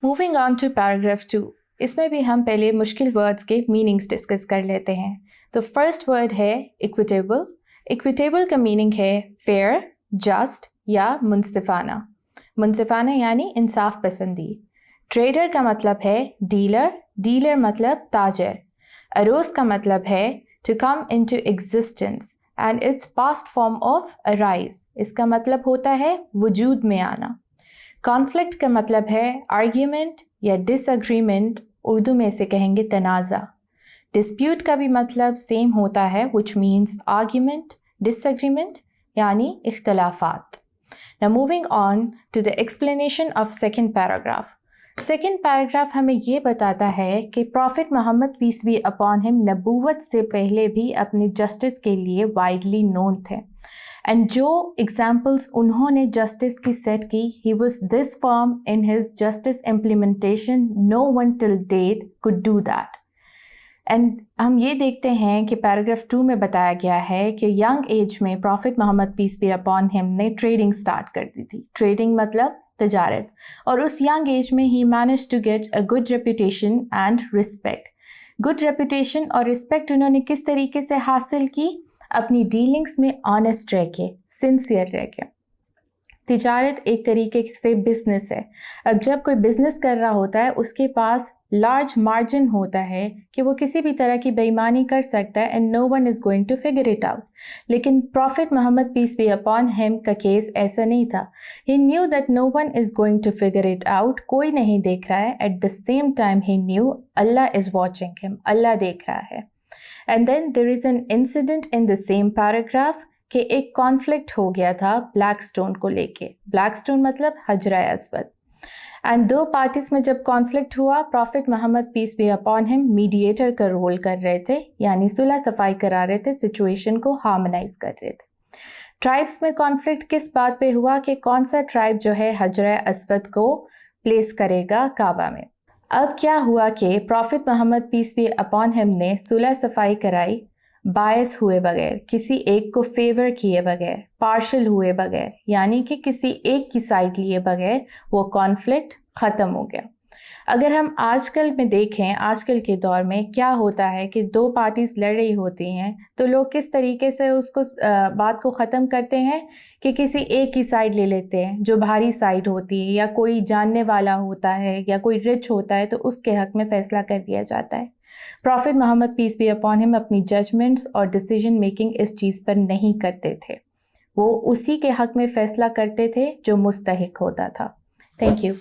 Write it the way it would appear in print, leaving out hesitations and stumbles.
Moving on to paragraph 2. इसमें भी हम पहले मुश्किल वर्ड्स के मीनिंग्स डिस्कस कर लेते हैं. तो फर्स्ट वर्ड है इक्विटेबल. इक्विटेबल का मीनिंग है फेयर, जस्ट या मुनसिफाना. मुनसिफाना यानी इंसाफ पसंदी. ट्रेडर का मतलब है डीलर, डीलर मतलब ताजर. अरोज का मतलब है to come into existence and its past form of arise. इसका मतलब होता है वजूद में आना. कॉन्फ्लिक्ट का मतलब है आर्ग्यूमेंट या डिसएग्रीमेंट, उर्दू में से कहेंगे तनाज़ा. डिस्प्यूट का भी मतलब सेम होता है which means argument, disagreement यानी इख्तलाफात. Now moving on to the explanation of second paragraph. Second paragraph हमें ये बताता है कि prophet Muhammad peace be upon him नबूवत से पहले भी अपनी जस्टिस के लिए वाइडली नोन थे. एंड जो एग्जाम्पल्स उन्होंने जस्टिस की सेट की, he was this firm in his justice implementation, no one till date could do that. And हम ये देखते हैं कि पैराग्राफ 2 में बताया गया है कि यंग एज में prophet Muhammad peace be upon him ने ट्रेडिंग स्टार्ट कर दी थी. ट्रेडिंग मतलब तजारत. और उस यंग एज में ही manage to get a good reputation and respect. Good reputation और रिस्पेक्ट उन्होंने किस तरीके से हासिल की? अपनी डीलिंग्स में ऑनेस्ट रह के, सिंसियर रह के. तिजारत एक तरीके से बिजनेस है. अब जब कोई बिजनेस कर रहा होता है उसके पास लार्ज मार्जिन होता है कि वो किसी भी तरह की बेईमानी कर सकता है and no one is going to figure it out. लेकिन prophet Muhammad peace be upon him का केस ऐसा नहीं था. He knew that no one is going to figure it out. कोई नहीं देख रहा है. At the same time he knew Allah is watching him. Allah देख रहा है. And then there is an incident in the same paragraph कि एक कॉन्फ्लिक्ट हो गया था ब्लैक स्टोन को लेके. ब्लैक स्टोन मतलब हजरा अस्वद. एंड दो पार्टीज में जब कॉन्फ्लिक्ट हुआ, prophet Muhammad peace be upon him mediator का रोल कर रहे थे, यानी सुलह सफाई करा रहे थे, सिचुएशन को हार्मोनाइज कर रहे थे. ट्राइब्स में कॉन्फ्लिक्ट किस बात पे हुआ कि कौन सा ट्राइब जो है हजरा अस्वद को प्लेस करेगा काबा में. अब क्या हुआ कि prophet Muhammad peace be upon him ने सुलह सफाई कराई बायस हुए बगैर, किसी एक को फेवर किए बगैर, पार्शल हुए बगैर, यानी कि किसी एक की साइड लिए बगैर वो कॉन्फ्लिक्ट ख़त्म हो गया. अगर हम आजकल में देखें, आजकल के दौर में क्या होता है कि दो पार्टीज़ लड़ रही होती हैं तो लोग किस तरीके से उसको बात को ख़त्म करते हैं कि किसी एक की साइड ले लेते हैं जो भारी साइड होती है, या कोई जानने वाला होता है या कोई रिच होता है तो उसके हक़ में फ़ैसला कर दिया जाता है. Prophet Muhammad peace be upon him अपनी जजमेंट्स और डिसीजन मेकिंग इस चीज़ पर नहीं करते थे. वो उसी के हक़ में फ़ैसला करते थे जो मुस्तहिक होता था. Thank you.